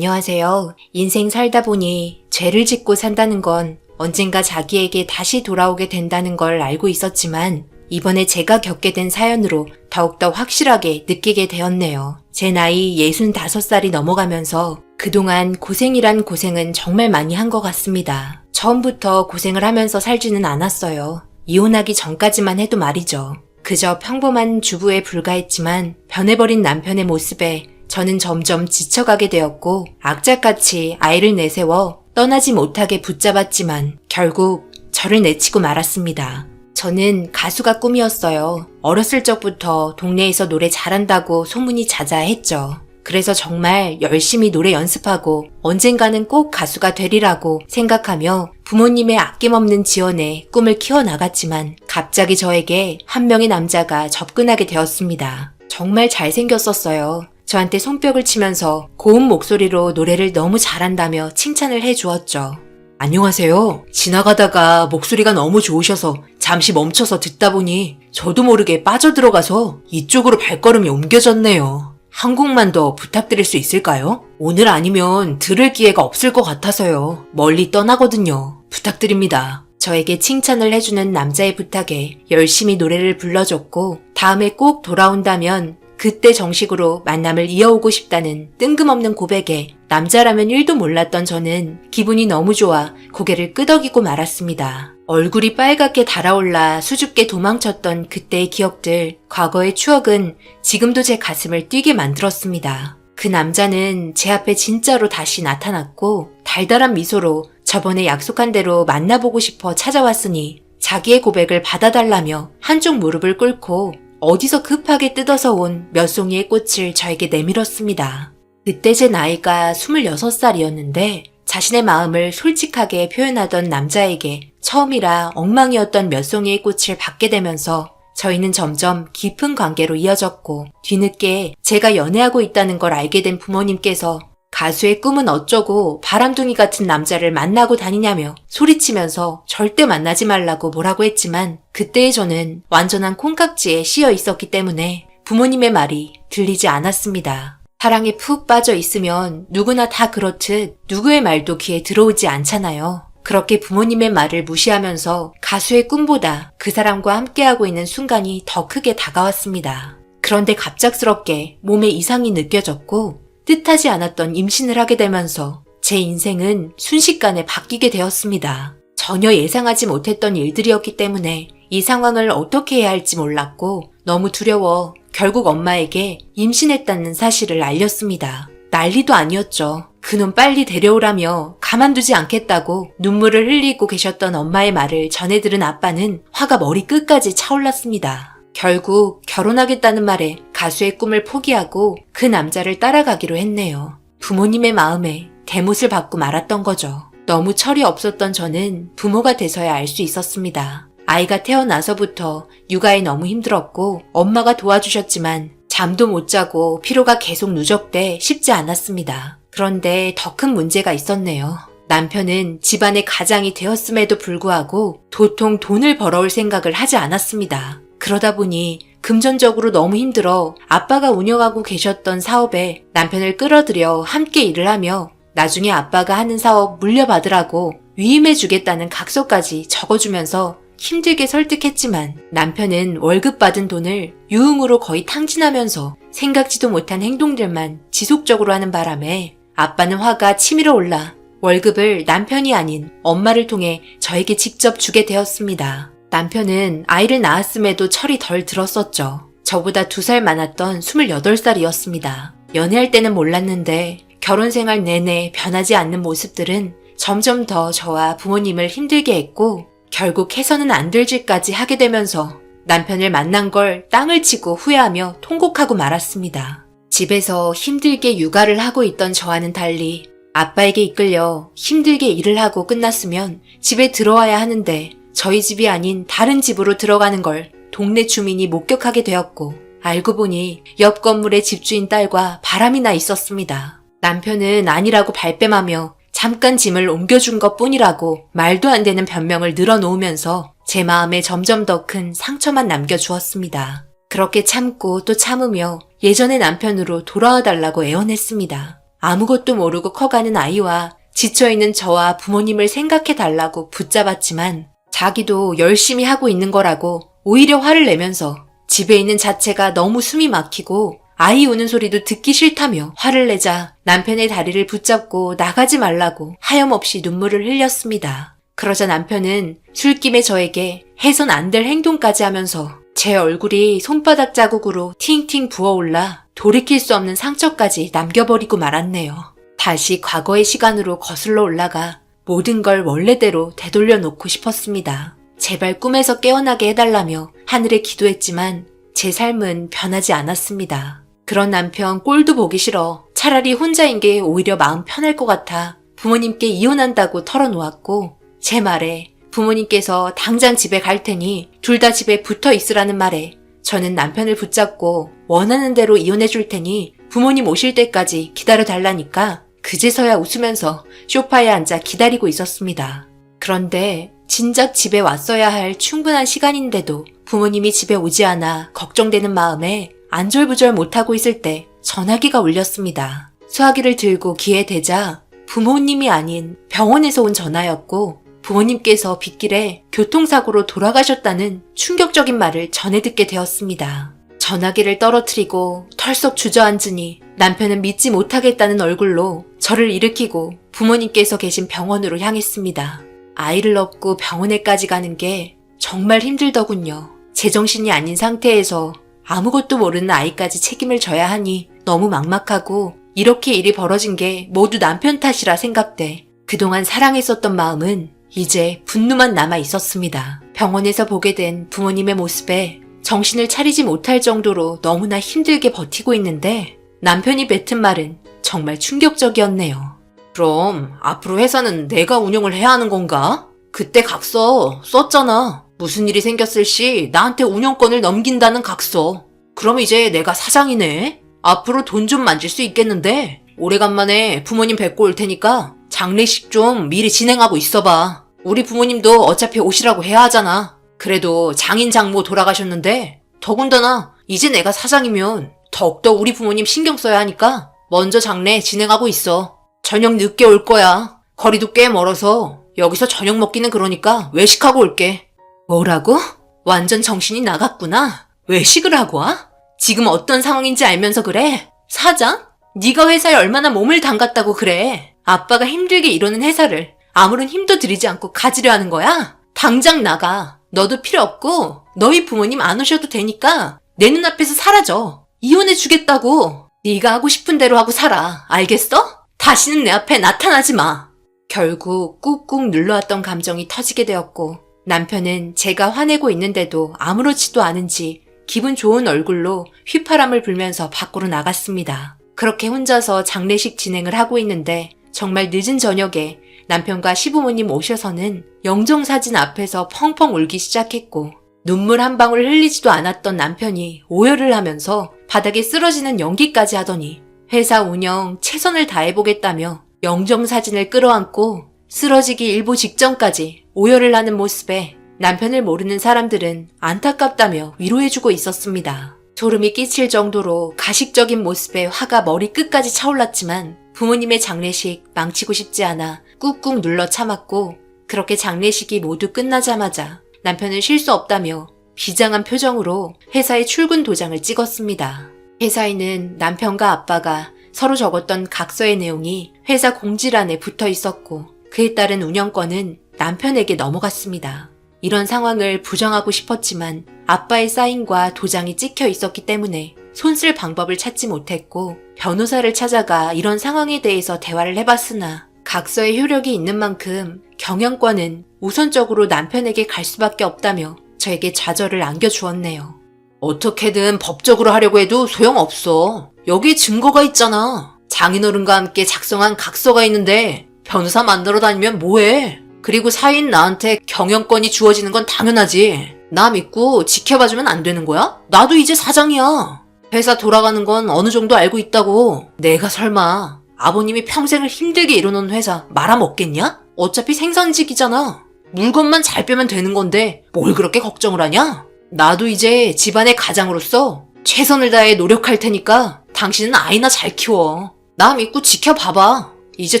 안녕하세요. 인생 살다 보니 죄를 짓고 산다는 건 언젠가 자기에게 다시 돌아오게 된다는 걸 알고 있었지만 이번에 제가 겪게 된 사연으로 더욱더 확실하게 느끼게 되었네요. 제 나이 65살이 넘어가면서 그동안 고생이란 고생은 정말 많이 한 것 같습니다. 처음부터 고생을 하면서 살지는 않았어요. 이혼하기 전까지만 해도 말이죠. 그저 평범한 주부에 불과했지만 변해버린 남편의 모습에 저는 점점 지쳐가게 되었고 악착같이 아이를 내세워 떠나지 못하게 붙잡았지만 결국 저를 내치고 말았습니다. 저는 가수가 꿈이었어요. 어렸을 적부터 동네에서 노래 잘한다고 소문이 자자했죠. 그래서 정말 열심히 노래 연습하고 언젠가는 꼭 가수가 되리라고 생각하며 부모님의 아낌없는 지원에 꿈을 키워나갔지만 갑자기 저에게 한 명의 남자가 접근하게 되었습니다. 정말 잘생겼었어요. 저한테 손뼉을 치면서 고운 목소리로 노래를 너무 잘한다며 칭찬을 해주었죠. 안녕하세요. 지나가다가 목소리가 너무 좋으셔서 잠시 멈춰서 듣다 보니 저도 모르게 빠져들어가서 이쪽으로 발걸음이 옮겨졌네요. 한 곡만 더 부탁드릴 수 있을까요? 오늘 아니면 들을 기회가 없을 것 같아서요. 멀리 떠나거든요. 부탁드립니다. 저에게 칭찬을 해주는 남자의 부탁에 열심히 노래를 불러줬고 다음에 꼭 돌아온다면 그때 정식으로 만남을 이어오고 싶다는 뜬금없는 고백에 남자라면 1도 몰랐던 저는 기분이 너무 좋아 고개를 끄덕이고 말았습니다. 얼굴이 빨갛게 달아올라 수줍게 도망쳤던 그때의 기억들, 과거의 추억은 지금도 제 가슴을 뛰게 만들었습니다. 그 남자는 제 앞에 진짜로 다시 나타났고 달달한 미소로 저번에 약속한 대로 만나보고 싶어 찾아왔으니 자기의 고백을 받아달라며 한쪽 무릎을 꿇고 어디서 급하게 뜯어서 온 몇 송이의 꽃을 저에게 내밀었습니다. 그때 제 나이가 26살이었는데 자신의 마음을 솔직하게 표현하던 남자에게 처음이라 엉망이었던 몇 송이의 꽃을 받게 되면서 저희는 점점 깊은 관계로 이어졌고 뒤늦게 제가 연애하고 있다는 걸 알게 된 부모님께서 가수의 꿈은 어쩌고 바람둥이 같은 남자를 만나고 다니냐며 소리치면서 절대 만나지 말라고 뭐라고 했지만 그때의 저는 완전한 콩깍지에 씌여 있었기 때문에 부모님의 말이 들리지 않았습니다. 사랑에 푹 빠져 있으면 누구나 다 그렇듯 누구의 말도 귀에 들어오지 않잖아요. 그렇게 부모님의 말을 무시하면서 가수의 꿈보다 그 사람과 함께하고 있는 순간이 더 크게 다가왔습니다. 그런데 갑작스럽게 몸에 이상이 느껴졌고 뜻하지 않았던 임신을 하게 되면서 제 인생은 순식간에 바뀌게 되었습니다. 전혀 예상하지 못했던 일들이었기 때문에 이 상황을 어떻게 해야 할지 몰랐고 너무 두려워 결국 엄마에게 임신했다는 사실을 알렸습니다. 난리도 아니었죠. 그놈 빨리 데려오라며 가만두지 않겠다고 눈물을 흘리고 계셨던 엄마의 말을 전해 들은 아빠는 화가 머리 끝까지 차올랐습니다. 결국 결혼하겠다는 말에 가수의 꿈을 포기하고 그 남자를 따라가기로 했네요. 부모님의 마음에 대못을 받고 말았던 거죠. 너무 철이 없었던 저는 부모가 돼서야 알 수 있었습니다. 아이가 태어나서부터 육아에 너무 힘들었고 엄마가 도와주셨지만 잠도 못 자고 피로가 계속 누적돼 쉽지 않았습니다. 그런데 더 큰 문제가 있었네요. 남편은 집안의 가장이 되었음에도 불구하고 도통 돈을 벌어올 생각을 하지 않았습니다. 그러다 보니 금전적으로 너무 힘들어 아빠가 운영하고 계셨던 사업에 남편을 끌어들여 함께 일을 하며 나중에 아빠가 하는 사업 물려받으라고 위임해주겠다는 각서까지 적어주면서 힘들게 설득했지만 남편은 월급 받은 돈을 유흥으로 거의 탕진하면서 생각지도 못한 행동들만 지속적으로 하는 바람에 아빠는 화가 치밀어 올라 월급을 남편이 아닌 엄마를 통해 저에게 직접 주게 되었습니다. 남편은 아이를 낳았음에도 철이 덜 들었었죠. 저보다 2살 많았던 28살이었습니다. 연애할 때는 몰랐는데 결혼 생활 내내 변하지 않는 모습들은 점점 더 저와 부모님을 힘들게 했고 결국 해서는 안 될 짓까지 하게 되면서 남편을 만난 걸 땅을 치고 후회하며 통곡하고 말았습니다. 집에서 힘들게 육아를 하고 있던 저와는 달리 아빠에게 이끌려 힘들게 일을 하고 끝났으면 집에 들어와야 하는데 저희 집이 아닌 다른 집으로 들어가는 걸 동네 주민이 목격하게 되었고 알고 보니 옆 건물의 집주인 딸과 바람이 나 있었습니다. 남편은 아니라고 발뺌하며 잠깐 짐을 옮겨준 것뿐이라고 말도 안 되는 변명을 늘어놓으면서 제 마음에 점점 더 큰 상처만 남겨주었습니다. 그렇게 참고 또 참으며 예전의 남편으로 돌아와 달라고 애원했습니다. 아무것도 모르고 커가는 아이와 지쳐있는 저와 부모님을 생각해달라고 붙잡았지만 자기도 열심히 하고 있는 거라고 오히려 화를 내면서 집에 있는 자체가 너무 숨이 막히고 아이 우는 소리도 듣기 싫다며 화를 내자 남편의 다리를 붙잡고 나가지 말라고 하염없이 눈물을 흘렸습니다. 그러자 남편은 술김에 저에게 해선 안 될 행동까지 하면서 제 얼굴이 손바닥 자국으로 팅팅 부어올라 돌이킬 수 없는 상처까지 남겨버리고 말았네요. 다시 과거의 시간으로 거슬러 올라가 모든 걸 원래대로 되돌려 놓고 싶었습니다. 제발 꿈에서 깨어나게 해달라며 하늘에 기도했지만 제 삶은 변하지 않았습니다. 그런 남편 꼴도 보기 싫어 차라리 혼자인 게 오히려 마음 편할 것 같아 부모님께 이혼한다고 털어놓았고 제 말에 부모님께서 당장 집에 갈 테니 둘 다 집에 붙어 있으라는 말에 저는 남편을 붙잡고 원하는 대로 이혼해 줄 테니 부모님 오실 때까지 기다려 달라니까 그제서야 웃으면서 소파에 앉아 기다리고 있었습니다. 그런데 진작 집에 왔어야 할 충분한 시간인데도 부모님이 집에 오지 않아 걱정되는 마음에 안절부절 못하고 있을 때 전화기가 울렸습니다. 수화기를 들고 귀에 대자 부모님이 아닌 병원에서 온 전화였고 부모님께서 빗길에 교통사고로 돌아가셨다는 충격적인 말을 전해 듣게 되었습니다. 전화기를 떨어뜨리고 털썩 주저앉으니 남편은 믿지 못하겠다는 얼굴로 저를 일으키고 부모님께서 계신 병원으로 향했습니다. 아이를 업고 병원에까지 가는 게 정말 힘들더군요. 제정신이 아닌 상태에서 아무것도 모르는 아이까지 책임을 져야 하니 너무 막막하고 이렇게 일이 벌어진 게 모두 남편 탓이라 생각돼 그동안 사랑했었던 마음은 이제 분노만 남아 있었습니다. 병원에서 보게 된 부모님의 모습에 정신을 차리지 못할 정도로 너무나 힘들게 버티고 있는데 남편이 뱉은 말은 정말 충격적이었네요. 그럼 앞으로 회사는 내가 운영을 해야 하는 건가? 그때 각서 썼잖아. 무슨 일이 생겼을 시 나한테 운영권을 넘긴다는 각서. 그럼 이제 내가 사장이네. 앞으로 돈 좀 만질 수 있겠는데 오래간만에 부모님 뵙고 올 테니까 장례식 좀 미리 진행하고 있어봐. 우리 부모님도 어차피 오시라고 해야 하잖아. 그래도 장인 장모 돌아가셨는데 더군다나 이제 내가 사장이면 더욱더 우리 부모님 신경 써야 하니까 먼저 장례 진행하고 있어. 저녁 늦게 올 거야. 거리도 꽤 멀어서 여기서 저녁 먹기는 그러니까 외식하고 올게. 뭐라고? 완전 정신이 나갔구나. 외식을 하고 와? 지금 어떤 상황인지 알면서 그래? 사장? 네가 회사에 얼마나 몸을 담갔다고 그래? 아빠가 힘들게 이러는 회사를 아무런 힘도 들이지 않고 가지려 하는 거야? 당장 나가. 너도 필요 없고 너희 부모님 안 오셔도 되니까 내 눈앞에서 사라져. 이혼해 주겠다고. 네가 하고 싶은 대로 하고 살아. 알겠어? 다시는 내 앞에 나타나지 마. 결국 꾹꾹 눌러왔던 감정이 터지게 되었고 남편은 제가 화내고 있는데도 아무렇지도 않은지 기분 좋은 얼굴로 휘파람을 불면서 밖으로 나갔습니다. 그렇게 혼자서 장례식 진행을 하고 있는데 정말 늦은 저녁에 남편과 시부모님 오셔서는 영정사진 앞에서 펑펑 울기 시작했고 눈물 한 방울 흘리지도 않았던 남편이 오열을 하면서 바닥에 쓰러지는 연기까지 하더니 회사 운영 최선을 다해보겠다며 영정사진을 끌어안고 쓰러지기 일보 직전까지 오열을 하는 모습에 남편을 모르는 사람들은 안타깝다며 위로해주고 있었습니다. 소름이 끼칠 정도로 가식적인 모습에 화가 머리 끝까지 차올랐지만 부모님의 장례식 망치고 싶지 않아 꾹꾹 눌러 참았고 그렇게 장례식이 모두 끝나자마자 남편은 쉴 수 없다며 비장한 표정으로 회사의 출근 도장을 찍었습니다. 회사에는 남편과 아빠가 서로 적었던 각서의 내용이 회사 공지란에 붙어 있었고 그에 따른 운영권은 남편에게 넘어갔습니다. 이런 상황을 부정하고 싶었지만 아빠의 사인과 도장이 찍혀 있었기 때문에 손쓸 방법을 찾지 못했고 변호사를 찾아가 이런 상황에 대해서 대화를 해봤으나 각서의 효력이 있는 만큼 경영권은 우선적으로 남편에게 갈 수밖에 없다며 저에게 좌절을 안겨주었네요. 어떻게든 법적으로 하려고 해도 소용없어. 여기에 증거가 있잖아. 장인어른과 함께 작성한 각서가 있는데 변호사 만나러 다니면 뭐해? 그리고 사인 나한테 경영권이 주어지는 건 당연하지. 나 믿고 지켜봐주면 안 되는 거야? 나도 이제 사장이야. 회사 돌아가는 건 어느 정도 알고 있다고. 내가 설마 아버님이 평생을 힘들게 이뤄놓은 회사 말아먹겠냐? 어차피 생산직이잖아. 물건만 잘 빼면 되는 건데 뭘 그렇게 걱정을 하냐? 나도 이제 집안의 가장으로서 최선을 다해 노력할 테니까 당신은 아이나 잘 키워. 나 믿고 지켜봐봐. 이제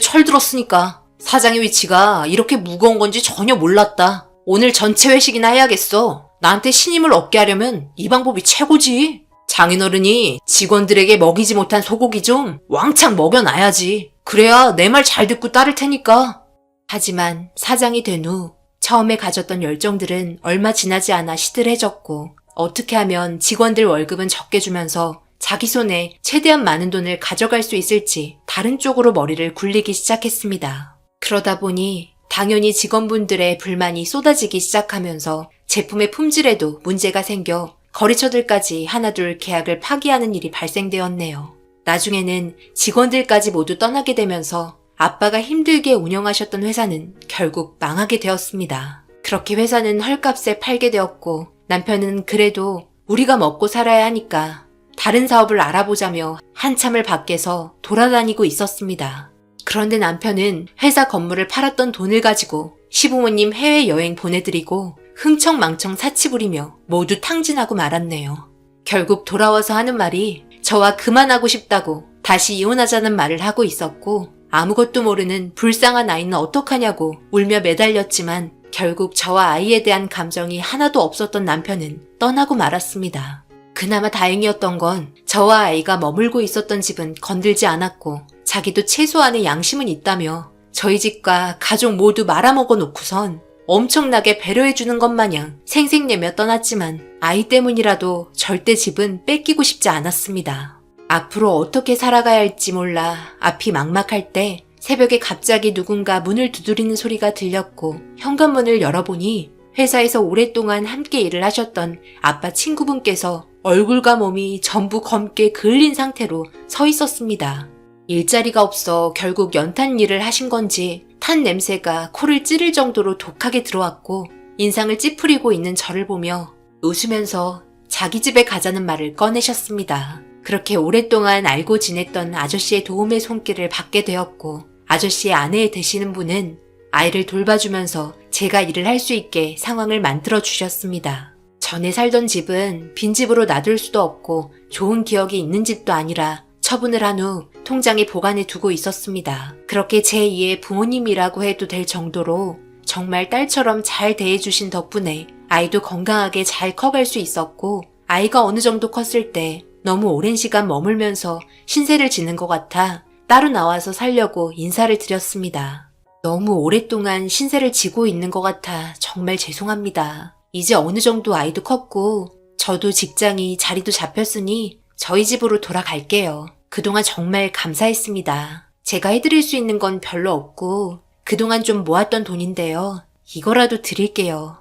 철들었으니까. 사장의 위치가 이렇게 무거운 건지 전혀 몰랐다. 오늘 전체 회식이나 해야겠어. 나한테 신임을 얻게 하려면 이 방법이 최고지. 장인어른이 직원들에게 먹이지 못한 소고기 좀 왕창 먹여놔야지. 그래야 내 말 잘 듣고 따를 테니까. 하지만 사장이 된 후 처음에 가졌던 열정들은 얼마 지나지 않아 시들해졌고 어떻게 하면 직원들 월급은 적게 주면서 자기 손에 최대한 많은 돈을 가져갈 수 있을지 다른 쪽으로 머리를 굴리기 시작했습니다. 그러다 보니 당연히 직원분들의 불만이 쏟아지기 시작하면서 제품의 품질에도 문제가 생겨 거래처들까지 하나둘 계약을 파기하는 일이 발생되었네요. 나중에는 직원들까지 모두 떠나게 되면서 아빠가 힘들게 운영하셨던 회사는 결국 망하게 되었습니다. 그렇게 회사는 헐값에 팔게 되었고 남편은 그래도 우리가 먹고 살아야 하니까 다른 사업을 알아보자며 한참을 밖에서 돌아다니고 있었습니다. 그런데 남편은 회사 건물을 팔았던 돈을 가지고 시부모님 해외여행 보내드리고 흥청망청 사치 부리며 모두 탕진하고 말았네요. 결국 돌아와서 하는 말이 저와 그만하고 싶다고 다시 이혼하자는 말을 하고 있었고 아무것도 모르는 불쌍한 아이는 어떡하냐고 울며 매달렸지만 결국 저와 아이에 대한 감정이 하나도 없었던 남편은 떠나고 말았습니다. 그나마 다행이었던 건 저와 아이가 머물고 있었던 집은 건들지 않았고 자기도 최소한의 양심은 있다며 저희 집과 가족 모두 말아먹어 놓고선 엄청나게 배려해주는 것 마냥 생색내며 떠났지만 아이 때문이라도 절대 집은 뺏기고 싶지 않았습니다. 앞으로 어떻게 살아가야 할지 몰라 앞이 막막할 때 새벽에 갑자기 누군가 문을 두드리는 소리가 들렸고 현관문을 열어보니 회사에서 오랫동안 함께 일을 하셨던 아빠 친구분께서 얼굴과 몸이 전부 검게 그을린 상태로 서 있었습니다. 일자리가 없어 결국 연탄 일을 하신 건지 탄 냄새가 코를 찌를 정도로 독하게 들어왔고 인상을 찌푸리고 있는 저를 보며 웃으면서 자기 집에 가자는 말을 꺼내셨습니다. 그렇게 오랫동안 알고 지냈던 아저씨의 도움의 손길을 받게 되었고 아저씨의 아내 되시는 분은 아이를 돌봐주면서 제가 일을 할 수 있게 상황을 만들어 주셨습니다. 전에 살던 집은 빈집으로 놔둘 수도 없고 좋은 기억이 있는 집도 아니라 처분을 한 후 통장에 보관해 두고 있었습니다. 그렇게 제2의 부모님이라고 해도 될 정도로 정말 딸처럼 잘 대해주신 덕분에 아이도 건강하게 잘 커갈 수 있었고 아이가 어느 정도 컸을 때 너무 오랜 시간 머물면서 신세를 지는 것 같아 따로 나와서 살려고 인사를 드렸습니다. 너무 오랫동안 신세를 지고 있는 것 같아 정말 죄송합니다. 이제 어느 정도 아이도 컸고 저도 직장이 자리도 잡혔으니 저희 집으로 돌아갈게요. 그동안 정말 감사했습니다. 제가 해드릴 수 있는 건 별로 없고 그동안 좀 모았던 돈인데요. 이거라도 드릴게요.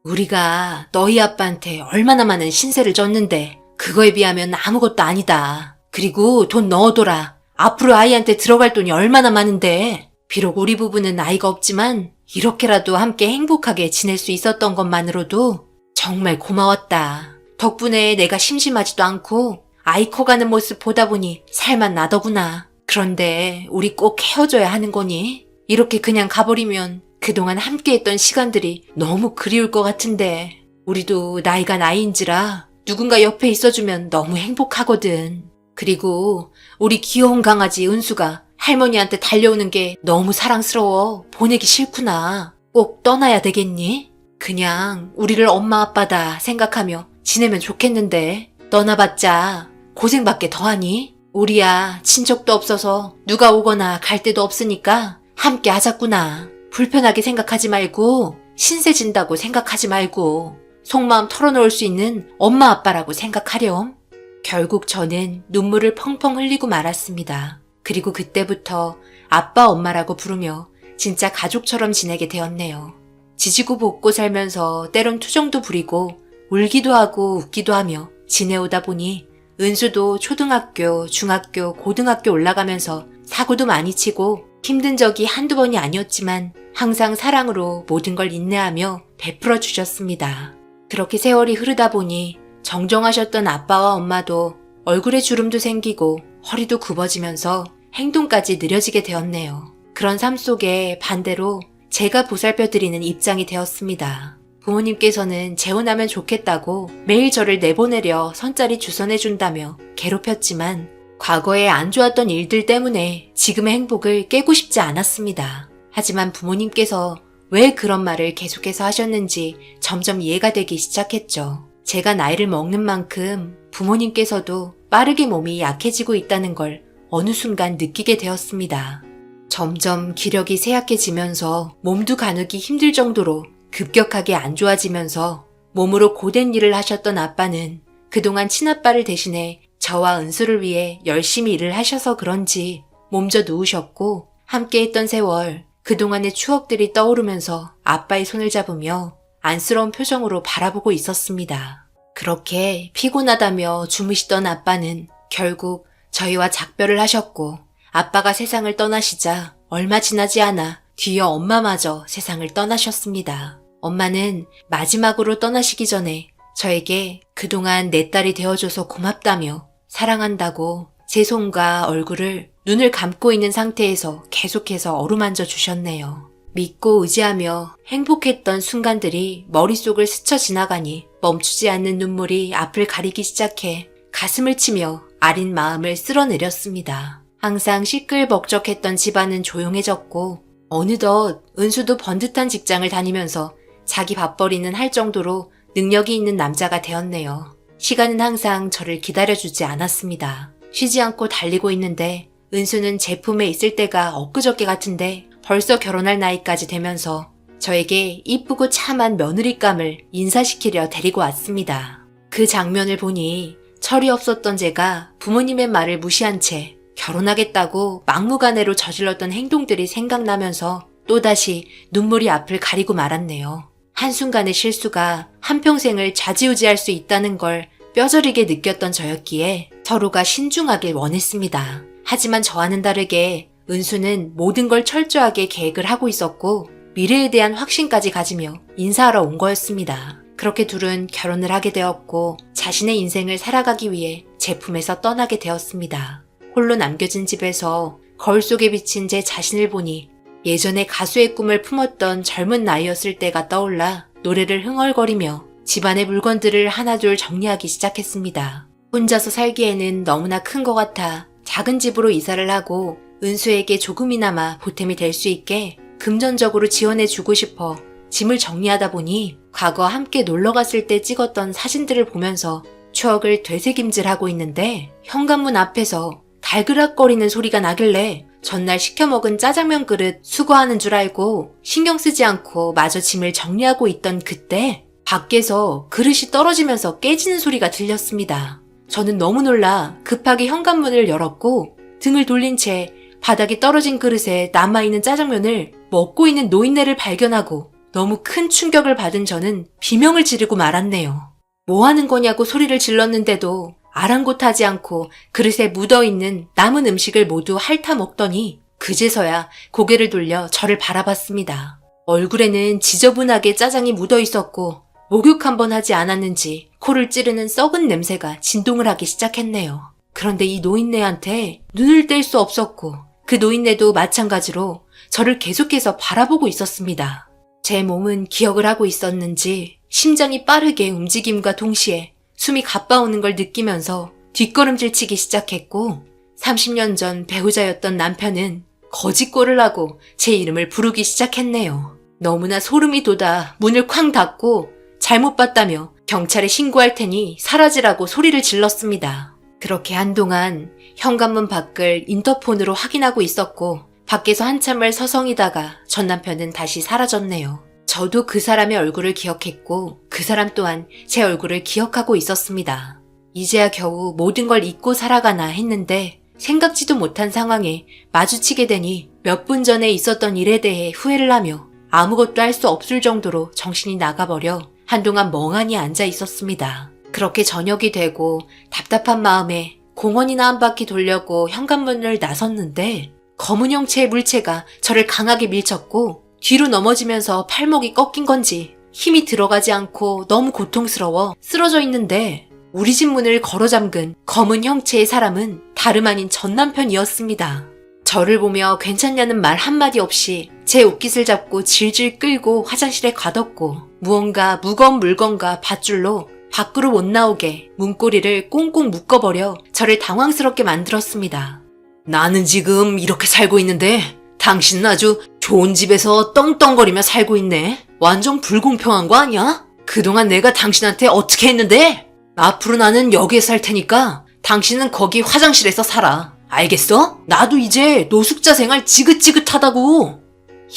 우리가 너희 아빠한테 얼마나 많은 신세를 졌는데 그거에 비하면 아무것도 아니다. 그리고 돈 넣어둬라. 앞으로 아이한테 들어갈 돈이 얼마나 많은데. 비록 우리 부부는 아이가 없지만 이렇게라도 함께 행복하게 지낼 수 있었던 것만으로도 정말 고마웠다. 덕분에 내가 심심하지도 않고 아이 커가는 모습 보다 보니 살만 나더구나. 그런데 우리 꼭 헤어져야 하는 거니? 이렇게 그냥 가버리면 그동안 함께했던 시간들이 너무 그리울 것 같은데 우리도 나이가 나이인지라 누군가 옆에 있어주면 너무 행복하거든. 그리고 우리 귀여운 강아지 은수가 할머니한테 달려오는 게 너무 사랑스러워. 보내기 싫구나. 꼭 떠나야 되겠니? 그냥 우리를 엄마 아빠다 생각하며 지내면 좋겠는데 떠나봤자 고생밖에 더하니? 우리야 친척도 없어서 누가 오거나 갈 데도 없으니까 함께 하자꾸나. 불편하게 생각하지 말고 신세 진다고 생각하지 말고 속마음 털어놓을 수 있는 엄마 아빠라고 생각하렴. 결국 저는 눈물을 펑펑 흘리고 말았습니다. 그리고 그때부터 아빠 엄마라고 부르며 진짜 가족처럼 지내게 되었네요. 지지고 볶고 살면서 때론 투정도 부리고 울기도 하고 웃기도 하며 지내오다 보니 은수도 초등학교, 중학교, 고등학교 올라가면서 사고도 많이 치고 힘든 적이 한두 번이 아니었지만 항상 사랑으로 모든 걸 인내하며 베풀어 주셨습니다. 그렇게 세월이 흐르다 보니 정정하셨던 아빠와 엄마도 얼굴에 주름도 생기고 허리도 굽어지면서 행동까지 느려지게 되었네요. 그런 삶 속에 반대로 제가 보살펴드리는 입장이 되었습니다. 부모님께서는 재혼하면 좋겠다고 매일 저를 내보내려 선자리 주선해준다며 괴롭혔지만 과거에 안 좋았던 일들 때문에 지금의 행복을 깨고 싶지 않았습니다. 하지만 부모님께서 왜 그런 말을 계속해서 하셨는지 점점 이해가 되기 시작했죠. 제가 나이를 먹는 만큼 부모님께서도 빠르게 몸이 약해지고 있다는 걸 어느 순간 느끼게 되었습니다. 점점 기력이 쇠약해지면서 몸도 가누기 힘들 정도로 급격하게 안 좋아지면서 몸으로 고된 일을 하셨던 아빠는 그동안 친아빠를 대신해 저와 은수를 위해 열심히 일을 하셔서 그런지 몸져 누우셨고 함께했던 세월, 그동안의 추억들이 떠오르면서 아빠의 손을 잡으며 안쓰러운 표정으로 바라보고 있었습니다. 그렇게 피곤하다며 주무시던 아빠는 결국 저희와 작별을 하셨고 아빠가 세상을 떠나시자 얼마 지나지 않아 뒤이어 엄마마저 세상을 떠나셨습니다. 엄마는 마지막으로 떠나시기 전에 저에게 그동안 내 딸이 되어줘서 고맙다며 사랑한다고 제 손과 얼굴을 눈을 감고 있는 상태에서 계속해서 어루만져 주셨네요. 믿고 의지하며 행복했던 순간들이 머릿속을 스쳐 지나가니 멈추지 않는 눈물이 앞을 가리기 시작해 가슴을 치며 아린 마음을 쓸어내렸습니다. 항상 시끌벅적했던 집안은 조용해졌고 어느덧 은수도 번듯한 직장을 다니면서 자기 밥벌이는 할 정도로 능력이 있는 남자가 되었네요. 시간은 항상 저를 기다려주지 않았습니다. 쉬지 않고 달리고 있는데 은수는 제품에 있을 때가 엊그저께 같은데 벌써 결혼할 나이까지 되면서 저에게 이쁘고 참한 며느리감을 인사시키려 데리고 왔습니다. 그 장면을 보니 철이 없었던 제가 부모님의 말을 무시한 채 결혼하겠다고 막무가내로 저질렀던 행동들이 생각나면서 또다시 눈물이 앞을 가리고 말았네요. 한순간의 실수가 한평생을 좌지우지할 수 있다는 걸 뼈저리게 느꼈던 저였기에 서로가 신중하길 원했습니다. 하지만 저와는 다르게 은수는 모든 걸 철저하게 계획을 하고 있었고 미래에 대한 확신까지 가지며 인사하러 온 거였습니다. 그렇게 둘은 결혼을 하게 되었고 자신의 인생을 살아가기 위해 제품에서 떠나게 되었습니다. 홀로 남겨진 집에서 거울 속에 비친 제 자신을 보니 예전에 가수의 꿈을 품었던 젊은 나이였을 때가 떠올라 노래를 흥얼거리며 집안의 물건들을 하나둘 정리하기 시작했습니다. 혼자서 살기에는 너무나 큰 것 같아 작은 집으로 이사를 하고 은수에게 조금이나마 보탬이 될 수 있게 금전적으로 지원해주고 싶어 짐을 정리하다 보니 과거 함께 놀러 갔을 때 찍었던 사진들을 보면서 추억을 되새김질하고 있는데 현관문 앞에서 달그락거리는 소리가 나길래 전날 시켜먹은 짜장면 그릇 수거하는 줄 알고 신경 쓰지 않고 마저 짐을 정리하고 있던 그때 밖에서 그릇이 떨어지면서 깨지는 소리가 들렸습니다. 저는 너무 놀라 급하게 현관문을 열었고 등을 돌린 채 바닥에 떨어진 그릇에 남아있는 짜장면을 먹고 있는 노인네를 발견하고 너무 큰 충격을 받은 저는 비명을 지르고 말았네요. 뭐 하는 거냐고 소리를 질렀는데도 아랑곳하지 않고 그릇에 묻어있는 남은 음식을 모두 핥아 먹더니 그제서야 고개를 돌려 저를 바라봤습니다. 얼굴에는 지저분하게 짜장이 묻어있었고 목욕 한번 하지 않았는지 코를 찌르는 썩은 냄새가 진동을 하기 시작했네요. 그런데 이 노인네한테 눈을 뗄 수 없었고 그 노인네도 마찬가지로 저를 계속해서 바라보고 있었습니다. 제 몸은 기억을 하고 있었는지 심장이 빠르게 움직임과 동시에 숨이 가빠오는 걸 느끼면서 뒷걸음질 치기 시작했고 30년 전 배우자였던 남편은 거짓골을 하고 제 이름을 부르기 시작했네요. 너무나 소름이 돋아 문을 쾅 닫고 잘못 봤다며 경찰에 신고할 테니 사라지라고 소리를 질렀습니다. 그렇게 한동안 현관문 밖을 인터폰으로 확인하고 있었고 밖에서 한참을 서성이다가 전 남편은 다시 사라졌네요. 저도 그 사람의 얼굴을 기억했고 그 사람 또한 제 얼굴을 기억하고 있었습니다. 이제야 겨우 모든 걸 잊고 살아가나 했는데 생각지도 못한 상황에 마주치게 되니 몇 분 전에 있었던 일에 대해 후회를 하며 아무것도 할 수 없을 정도로 정신이 나가버려 한동안 멍하니 앉아 있었습니다. 그렇게 저녁이 되고 답답한 마음에 공원이나 한 바퀴 돌려고 현관문을 나섰는데 검은 형체의 물체가 저를 강하게 밀쳤고 뒤로 넘어지면서 팔목이 꺾인 건지 힘이 들어가지 않고 너무 고통스러워 쓰러져 있는데 우리 집 문을 걸어 잠근 검은 형체의 사람은 다름 아닌 전 남편이었습니다. 저를 보며 괜찮냐는 말 한마디 없이 제 옷깃을 잡고 질질 끌고 화장실에 가뒀고 무언가 무거운 물건과 밧줄로 밖으로 못 나오게 문고리를 꽁꽁 묶어버려 저를 당황스럽게 만들었습니다. 나는 지금 이렇게 살고 있는데 당신은 아주 좋은 집에서 떵떵거리며 살고 있네. 완전 불공평한 거 아니야? 그동안 내가 당신한테 어떻게 했는데? 앞으로 나는 여기에 살 테니까 당신은 거기 화장실에서 살아. 알겠어? 나도 이제 노숙자 생활 지긋지긋하다고.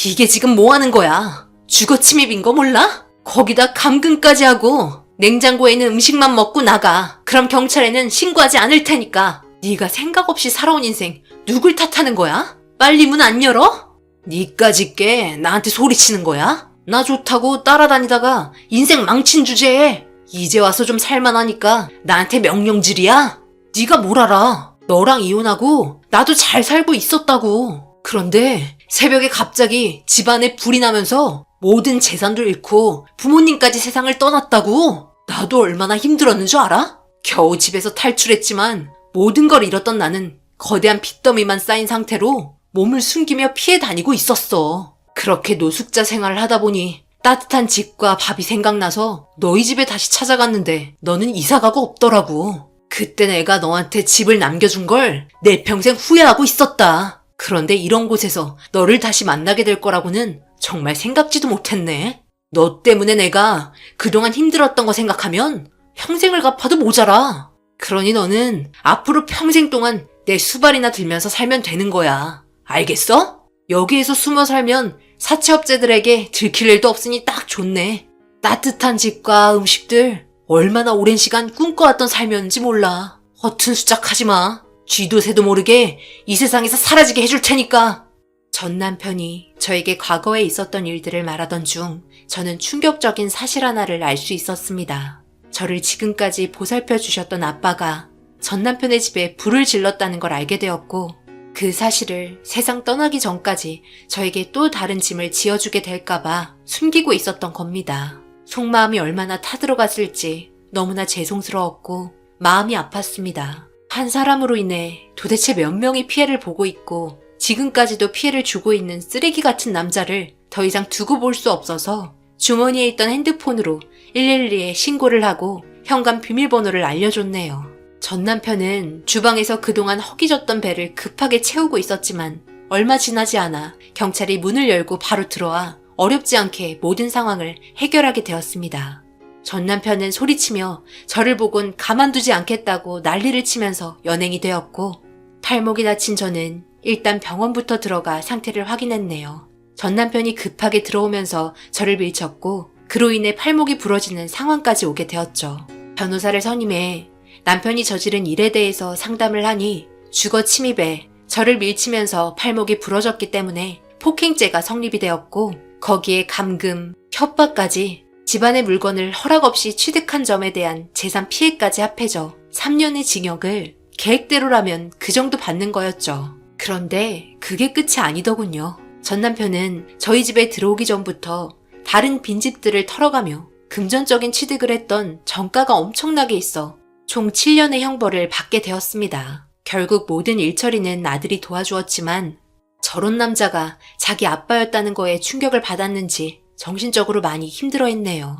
이게 지금 뭐 하는 거야? 주거 침입인 거 몰라? 거기다 감금까지 하고 냉장고에 있는 음식만 먹고 나가. 그럼 경찰에는 신고하지 않을 테니까. 네가 생각 없이 살아온 인생 누굴 탓하는 거야? 빨리 문 안 열어? 니까짓 게 나한테 소리치는 거야? 나 좋다고 따라다니다가 인생 망친 주제에 이제 와서 좀 살만하니까 나한테 명령질이야? 네가 뭘 알아? 너랑 이혼하고 나도 잘 살고 있었다고. 그런데 새벽에 갑자기 집안에 불이 나면서 모든 재산도 잃고 부모님까지 세상을 떠났다고. 나도 얼마나 힘들었는 줄 알아? 겨우 집에서 탈출했지만 모든 걸 잃었던 나는 거대한 빚더미만 쌓인 상태로 몸을 숨기며 피해 다니고 있었어. 그렇게 노숙자 생활을 하다 보니 따뜻한 집과 밥이 생각나서 너희 집에 다시 찾아갔는데 너는 이사가고 없더라고. 그때 내가 너한테 집을 남겨준 걸 내 평생 후회하고 있었다. 그런데 이런 곳에서 너를 다시 만나게 될 거라고는 정말 생각지도 못했네. 너 때문에 내가 그동안 힘들었던 거 생각하면 평생을 갚아도 모자라. 그러니 너는 앞으로 평생 동안 내 수발이나 들면서 살면 되는 거야. 알겠어? 여기에서 숨어 살면 사채업자들에게 들킬 일도 없으니 딱 좋네. 따뜻한 집과 음식들 얼마나 오랜 시간 꿈꿔왔던 삶이었는지 몰라. 허튼 수작하지 마. 쥐도 새도 모르게 이 세상에서 사라지게 해줄 테니까. 전 남편이 저에게 과거에 있었던 일들을 말하던 중 저는 충격적인 사실 하나를 알 수 있었습니다. 저를 지금까지 보살펴 주셨던 아빠가 전 남편의 집에 불을 질렀다는 걸 알게 되었고 그 사실을 세상 떠나기 전까지 저에게 또 다른 짐을 지어주게 될까봐 숨기고 있었던 겁니다. 속마음이 얼마나 타들어갔을지 너무나 죄송스러웠고 마음이 아팠습니다. 한 사람으로 인해 도대체 몇 명이 피해를 보고 있고 지금까지도 피해를 주고 있는 쓰레기 같은 남자를 더 이상 두고 볼 수 없어서 주머니에 있던 핸드폰으로 112에 신고를 하고 현관 비밀번호를 알려줬네요. 전 남편은 주방에서 그동안 허기졌던 배를 급하게 채우고 있었지만 얼마 지나지 않아 경찰이 문을 열고 바로 들어와 어렵지 않게 모든 상황을 해결하게 되었습니다. 전 남편은 소리치며 저를 보곤 가만두지 않겠다고 난리를 치면서 연행이 되었고 팔목이 다친 저는 일단 병원부터 들어가 상태를 확인했네요. 전 남편이 급하게 들어오면서 저를 밀쳤고 그로 인해 팔목이 부러지는 상황까지 오게 되었죠. 변호사를 선임해 남편이 저지른 일에 대해서 상담을 하니 주거 침입에 저를 밀치면서 팔목이 부러졌기 때문에 폭행죄가 성립이 되었고 거기에 감금, 협박까지 집안의 물건을 허락 없이 취득한 점에 대한 재산 피해까지 합해져 3년의 징역을 계획대로라면 그 정도 받는 거였죠. 그런데 그게 끝이 아니더군요. 전 남편은 저희 집에 들어오기 전부터 다른 빈집들을 털어가며 금전적인 취득을 했던 정가가 엄청나게 있어 총 7년의 형벌을 받게 되었습니다. 결국 모든 일처리는 아들이 도와주었지만 저런 남자가 자기 아빠였다는 거에 충격을 받았는지 정신적으로 많이 힘들어했네요.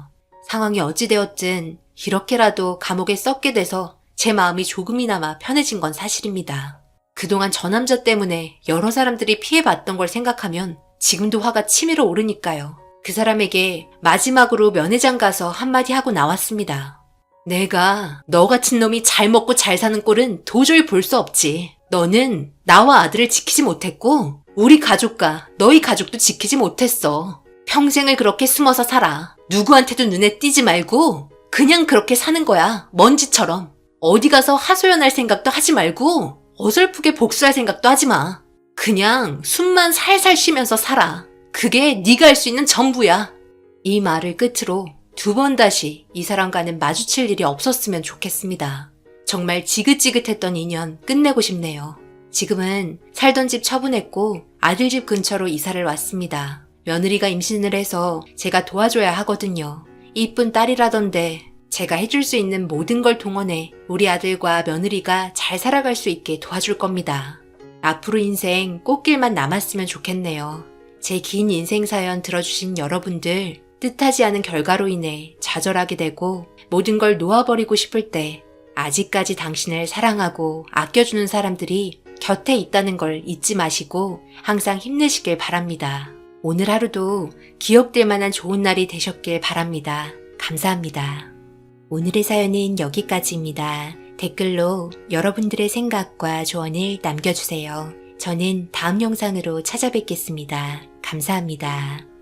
상황이 어찌되었든 이렇게라도 감옥에 썩게 돼서 제 마음이 조금이나마 편해진 건 사실입니다. 그동안 저 남자 때문에 여러 사람들이 피해봤던 걸 생각하면 지금도 화가 치밀어 오르니까요. 그 사람에게 마지막으로 면회장 가서 한마디 하고 나왔습니다. 내가 너 같은 놈이 잘 먹고 잘 사는 꼴은 도저히 볼 수 없지. 너는 나와 아들을 지키지 못했고 우리 가족과 너희 가족도 지키지 못했어. 평생을 그렇게 숨어서 살아. 누구한테도 눈에 띄지 말고 그냥 그렇게 사는 거야. 먼지처럼. 어디 가서 하소연할 생각도 하지 말고 어설프게 복수할 생각도 하지 마. 그냥 숨만 살살 쉬면서 살아. 그게 네가 할 수 있는 전부야. 이 말을 끝으로 2번 다시 이 사람과는 마주칠 일이 없었으면 좋겠습니다. 정말 지긋지긋했던 인연 끝내고 싶네요. 지금은 살던 집 처분했고 아들 집 근처로 이사를 왔습니다. 며느리가 임신을 해서 제가 도와줘야 하거든요. 이쁜 딸이라던데 제가 해줄 수 있는 모든 걸 동원해 우리 아들과 며느리가 잘 살아갈 수 있게 도와줄 겁니다. 앞으로 인생 꽃길만 남았으면 좋겠네요. 제 긴 인생 사연 들어주신 여러분들 뜻하지 않은 결과로 인해 좌절하게 되고 모든 걸 놓아버리고 싶을 때 아직까지 당신을 사랑하고 아껴주는 사람들이 곁에 있다는 걸 잊지 마시고 항상 힘내시길 바랍니다. 오늘 하루도 기억될 만한 좋은 날이 되셨길 바랍니다. 감사합니다. 오늘의 사연은 여기까지입니다. 댓글로 여러분들의 생각과 조언을 남겨주세요. 저는 다음 영상으로 찾아뵙겠습니다. 감사합니다.